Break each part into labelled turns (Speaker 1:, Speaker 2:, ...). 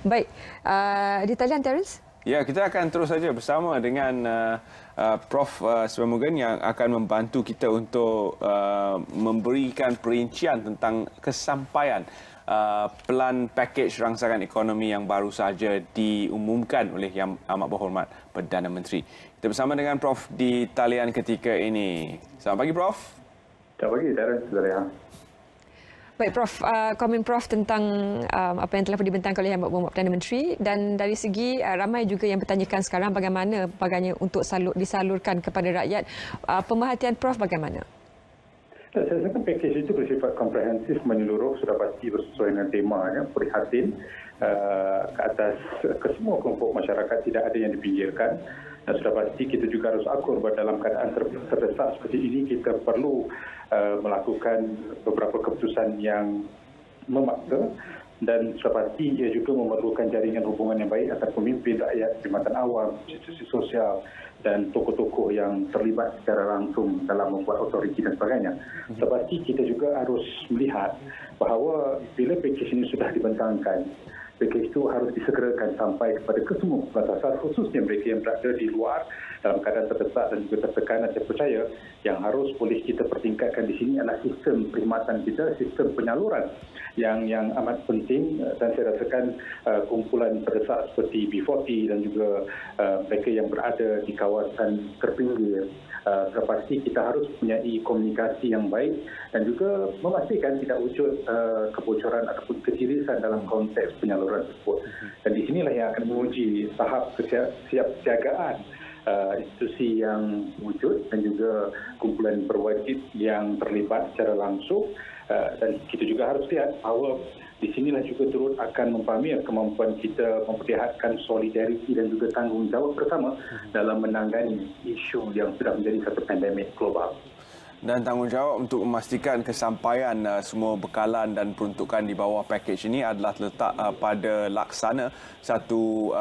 Speaker 1: Baik, di talian Terence.
Speaker 2: Ya, kita akan terus saja bersama dengan Prof. Swemugen yang akan membantu kita untuk memberikan perincian tentang kesampaian pelan pakej rangsangan ekonomi yang baru saja diumumkan oleh Yang Amat Berhormat Perdana Menteri. Kita bersama dengan Prof di talian ketika ini. Selamat pagi, Prof.
Speaker 3: Selamat pagi, Terence.
Speaker 1: Baik, Prof, komen Prof tentang apa yang telah dibentangkan oleh Yang Amat Berhormat Perdana Menteri, dan dari segi ramai juga yang bertanyakan sekarang bagaimana untuk disalurkan kepada rakyat. Pemerhatian Prof bagaimana?
Speaker 3: Saya rasa pakej itu bersifat komprehensif menyeluruh, sudah pasti bersesuaian dengan temanya, prihatin ke atas kesemua kelompok masyarakat, tidak ada yang dipinggirkan. Dan sudah pasti kita juga harus akur bahawa dalam keadaan terdesak seperti ini kita perlu melakukan beberapa keputusan yang memaksa, dan sudah pasti ia juga memerlukan jaringan hubungan yang baik antara pemimpin rakyat, perkhidmatan awam, institusi sosial dan tokoh-tokoh yang terlibat secara langsung dalam membuat otoriti dan sebagainya. Sudah pasti kita juga harus melihat bahawa bila pakej ini sudah dibentangkan, pakej itu harus disegerakan sampai kepada kesemua pelajar, khususnya mereka yang berada di luar dalam keadaan terdesak dan juga tertekan. Saya percaya yang harus boleh kita pertingkatkan di sini adalah sistem perkhidmatan kita, sistem penyaluran yang amat penting, dan saya rasakan kumpulan terdesak seperti B40 dan juga mereka yang berada di kawasan terpinggir, pasti kita harus mempunyai komunikasi yang baik dan juga memastikan tidak wujud kebocoran ataupun kecirisan dalam konteks penyaluran tersebut. Dan di sinilah yang akan menguji tahap kesiapsiagaan institusi yang wujud dan juga kumpulan berwajib yang terlibat secara langsung. Dan kita juga harus lihat bahawa di sinilah juga turut akan mempamer kemampuan kita memperlihatkan solidariti dan juga tanggungjawab bersama dalam menangani isu yang sudah menjadi satu pandemik global.
Speaker 2: Dan tanggungjawab untuk memastikan kesampaian semua bekalan dan peruntukan di bawah pakej ini adalah terletak pada laksana satu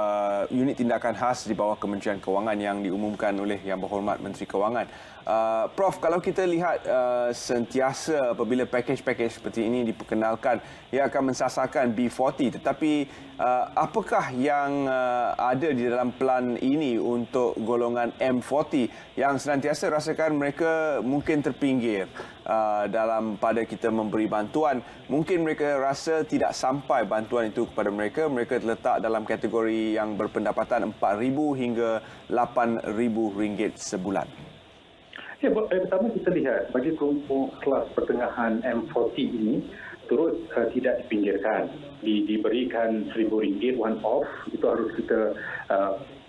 Speaker 2: unit tindakan khas di bawah Kementerian Kewangan yang diumumkan oleh Yang Berhormat Menteri Kewangan. Prof, kalau kita lihat sentiasa apabila pakej-pakej seperti ini diperkenalkan, ia akan mensasarkan B40, tetapi apakah yang ada di dalam pelan ini untuk golongan M40 yang senantiasa rasakan mereka mungkin terpinggir dalam pada kita memberi bantuan? Mungkin mereka rasa tidak sampai bantuan itu kepada mereka. Mereka terletak dalam kategori yang berpendapatan RM4,000 hingga RM8,000 sebulan.
Speaker 3: Ya, pertama kita lihat bagi kelompok kelas pertengahan M40 ini turut tidak dipinggirkan, diberikan RM1,000 one off. Itu harus kita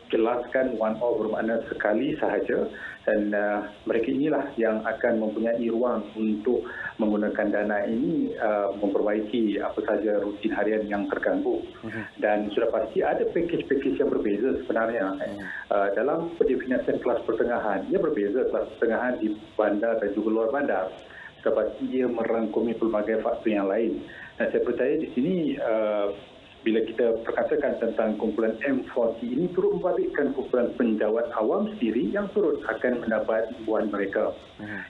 Speaker 3: jelaskan, one off bermakna sekali sahaja, dan mereka inilah yang akan mempunyai ruang untuk menggunakan dana ini memperbaiki apa saja rutin harian yang terganggu. Dan sudah pasti ada pakej-pakej yang berbeza sebenarnya. Dalam pendefinisian kelas pertengahan, ia berbeza kelas pertengahan di bandar dan juga luar bandar. Sudah pasti ia merangkumi pelbagai faktor yang lain. Dan saya percaya di sini bila kita perkatakan tentang kumpulan M40 ini turut membabitkan kumpulan penjawat awam sendiri yang turut akan mendapat imbuan mereka.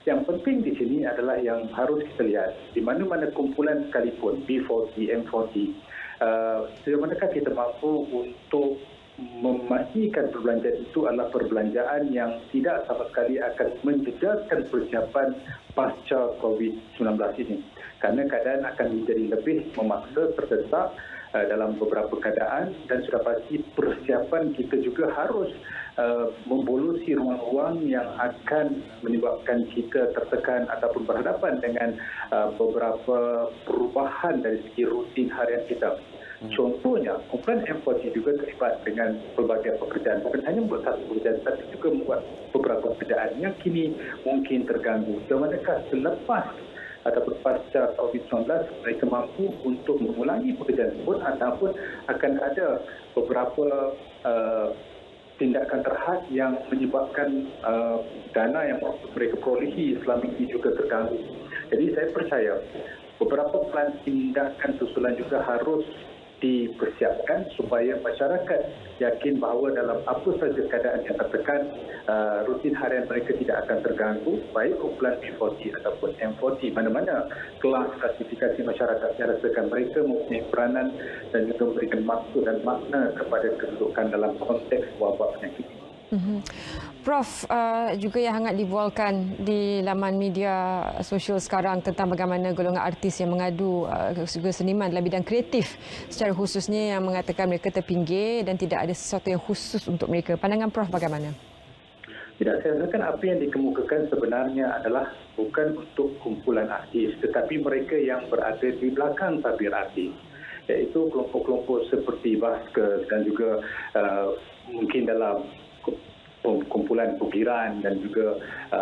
Speaker 3: Yang penting di sini adalah yang harus kita lihat, di mana-mana kumpulan sekalipun, B40, M40, sejauh manakah kita mampu untuk memastikan perbelanjaan itu adalah perbelanjaan yang tidak sama sekali akan menjejaskan persiapan pasca COVID-19 ini. Karena keadaan akan menjadi lebih memaksa, terdesak dalam beberapa keadaan, dan sudah pasti persiapan kita juga harus membolusi ruang-ruang yang akan menyebabkan kita tertekan ataupun berhadapan dengan beberapa perubahan dari segi rutin harian kita. Contohnya, kumpulan M40 juga terlibat dengan pelbagai pekerjaan. Bukan hanya membuat satu pekerjaan, tapi juga membuat beberapa pekerjaan yang kini mungkin terganggu. Di manakah selepas ataupun pasca COVID-19 mereka mampu untuk mengulangi pekerjaan tersebut, ataupun akan ada beberapa tindakan terhad yang menyebabkan dana yang mereka perolehi selama ini juga terganggu. Jadi saya percaya beberapa plan tindakan susulan juga harus dipersiapkan supaya masyarakat yakin bahawa dalam apa saja keadaan yang tertekan, rutin harian mereka tidak akan terganggu, baik kumpulan B40 ataupun M40. Mana-mana kelas klasifikasi masyarakat yang rasakan mereka mempunyai peranan dan juga memberikan maksud dan makna kepada kedudukan dalam konteks wabak penyakit ini.
Speaker 1: Prof, juga yang hangat dibualkan di laman media sosial sekarang tentang bagaimana golongan artis yang mengadu juga seniman dalam bidang kreatif secara khususnya yang mengatakan mereka terpinggir dan tidak ada sesuatu yang khusus untuk mereka. Pandangan Prof bagaimana?
Speaker 3: Tidak, saya rasakan apa yang dikemukakan sebenarnya adalah bukan untuk kumpulan artis, tetapi mereka yang berada di belakang tabir artis, iaitu kelompok-kelompok seperti baskers dan juga mungkin dalam kumpulan bukiran dan juga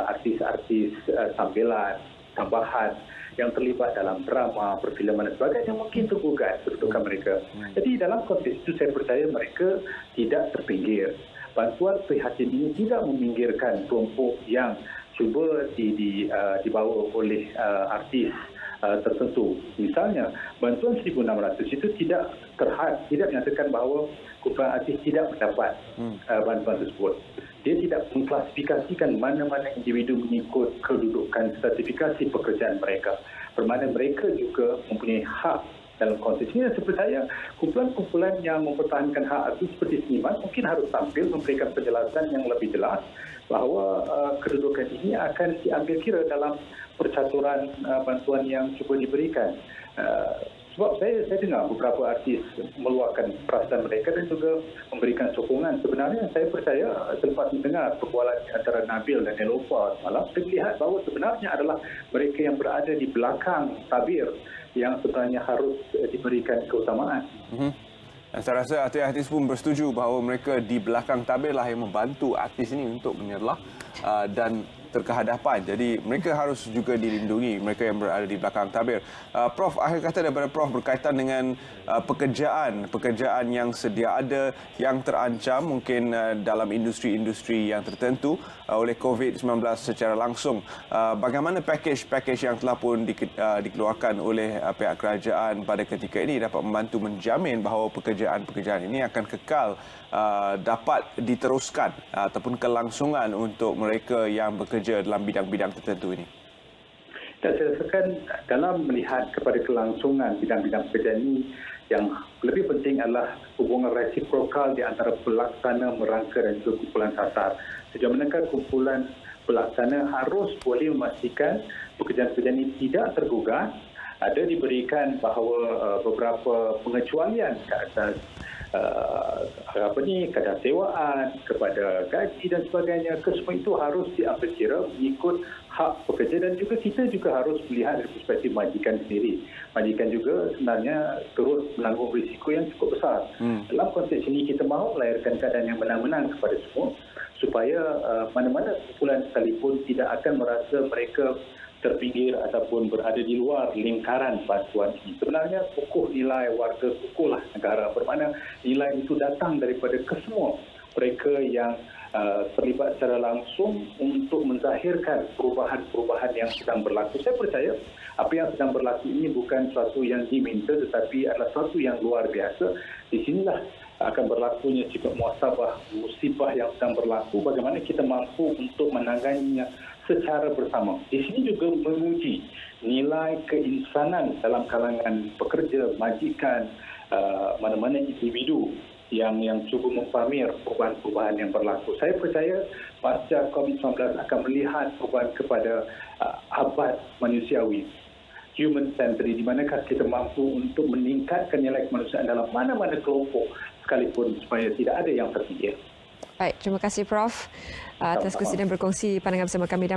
Speaker 3: artis-artis tampilan, tambahan yang terlibat dalam drama, perfilman dan sebagainya mungkin tergugat kedudukan mereka. Jadi dalam konteks itu saya percaya mereka tidak terpinggir. Bantuan prihatin ini tidak meminggirkan kelompok yang cuba dibawa oleh artis tertentu. Misalnya, bantuan 1,600 itu tidak menyatakan bahawa kumpulan artis tidak mendapat bantuan tersebut. Dia tidak mengklasifikasikan mana-mana individu mengikut kedudukan sertifikasi pekerjaan mereka. Bermakna mereka juga mempunyai hak dalam konteks ini. Dan saya percaya kumpulan-kumpulan yang mempertahankan hak artis seperti seniman mungkin harus tampil memberikan penjelasan yang lebih jelas bahawa kedudukan ini akan diambil kira dalam percaturan bantuan yang cuba diberikan. Sebab saya dengar beberapa artis meluahkan perasaan mereka dan juga memberikan sokongan. Sebenarnya saya percaya selepas mendengar perbualan antara Nabil dan Nelofa semalam, saya melihat bahawa sebenarnya adalah mereka yang berada di belakang tabir yang sebenarnya harus diberikan keutamaan.
Speaker 2: Dan saya rasa artis-artis pun bersetuju bahawa mereka di belakang tabir lah yang membantu artis ini untuk menyerlah dan terkehadapan. Jadi mereka harus juga dilindungi, mereka yang berada di belakang tabir. Prof, akhir kata daripada Prof berkaitan dengan pekerjaan yang sedia ada yang terancam mungkin dalam industri-industri yang tertentu oleh COVID-19 secara langsung. Bagaimana pakej yang telah pun dikeluarkan oleh pihak kerajaan pada ketika ini dapat membantu menjamin bahawa pekerjaan-pekerjaan ini akan kekal dapat diteruskan ataupun kelangsungan untuk mereka yang bekerja dalam bidang-bidang tertentu ini?
Speaker 3: Dan saya rasakan dalam melihat kepada kelangsungan bidang-bidang pekerjaan ini, yang lebih penting adalah hubungan resiprokal di antara pelaksana, merangka dan juga kumpulan sasar. Sejauh manakah kumpulan pelaksana harus boleh memastikan pekerjaan-pekerjaan ini tidak tergugat, ada diberikan bahawa beberapa pengecualian ke atas kadar sewaan, kepada gaji dan sebagainya. Kesemua itu harus diambil kira mengikut hak pekerja dan juga kita juga harus melihat dari perspektif majikan sendiri. Majikan juga sebenarnya turut menanggung risiko yang cukup besar. Dalam konteks ini kita mahu melahirkan keadaan yang menang-menang kepada semua supaya mana-mana kumpulan sekalipun tidak akan merasa mereka terpinggir ataupun berada di luar lingkaran bantuan ini. Sebenarnya pokok nilai warga pokoklah negara, bermakna nilai itu datang daripada kesemua mereka yang terlibat secara langsung untuk menzahirkan perubahan-perubahan yang sedang berlaku. Saya percaya apa yang sedang berlaku ini bukan sesuatu yang diminta tetapi adalah sesuatu yang luar biasa. Di sinilah akan berlakunya sifat muhasabah musibah yang sedang berlaku, bagaimana kita mampu untuk menanganinya secara bersama. Di sini juga menguji nilai keinsanan dalam kalangan pekerja, majikan, mana-mana individu yang cuba mempamer perubahan-perubahan yang berlaku. Saya percaya pasca COVID-19 akan melihat perubahan kepada abad manusiawi, human century, di manakah kita mampu untuk meningkatkan nilai kemanusiaan dalam mana-mana kelompok sekalipun supaya tidak ada yang terpinggir.
Speaker 1: Baik, terima kasih Prof atas kesediaan berkongsi pandangan bersama kami.